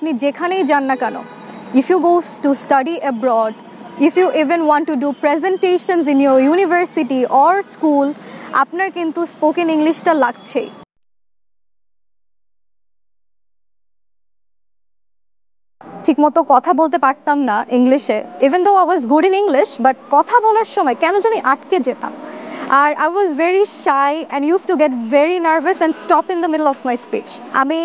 আপনি যেখানেই যান না কেন, if you go to study abroad, if you even want to do presentations in your university or school, আপনার কিন্তু স্পোকেন ইংলিশটা লাগছেই। ঠিকমতো কথা বলতে পারতাম না ইংলিশে, even though I was good in English, but কথা বলার সময় কেন জানি আটকে যেতাম। আর I was very shy and use to get very nervous and stop in the middle of my speech. আমি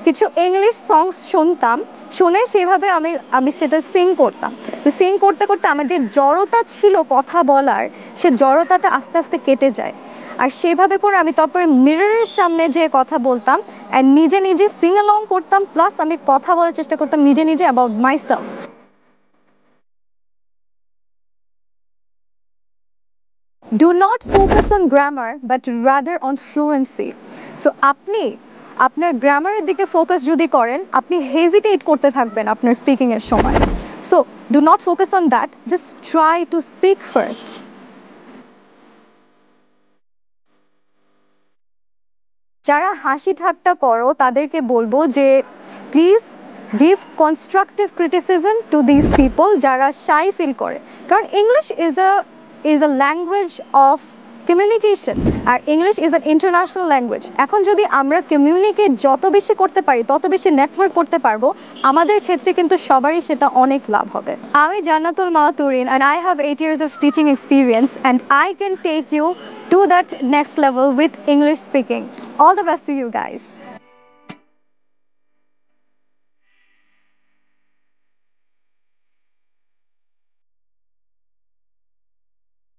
কিছু ইংলিশ সংস শুনতাম, শুনে সেভাবে আমি সেটা সিং করতাম। সিং করতে করতে আমার যে জড়তা ছিল কথা বলার, সে জড়তাটা আস্তে আস্তে কেটে যায়। আর সেভাবে করে আমি তারপরে মিররের সামনে যে কথা বলতাম অ্যান্ড নিজে নিজে সিং অ্যালং করতাম, প্লাস আমি কথা বলার চেষ্টা করতাম নিজে নিজে about myself. Do not focus on grammar but rather on fluency. So আপনি আপনার গ্রামারের দিকে ফোকাস যদি করেন, আপনি হেজিটেট করতে থাকবেন আপনার স্পিকিংয়ের সময়। So do not focus on that, just try to speak first. যারা হাসি ঠাট্টা করো তাদেরকে বলবো যে please give constructive criticism to this people যারা শাই ফিল করে, কারণ English is a language of communication, আর English is an international language. এখন যদি আমরা কমিউনিকেট যত বেশি করতে পারি, তত বেশি নেটওয়ার্ক করতে পারবো, আমাদের ক্ষেত্রে কিন্তু সবারই সেটা অনেক লাভ হবে। আমি জান্নাতুল মাতুরিন and I have 8 years of teaching experience and I can take you to that next level with English speaking. All the best to you guys.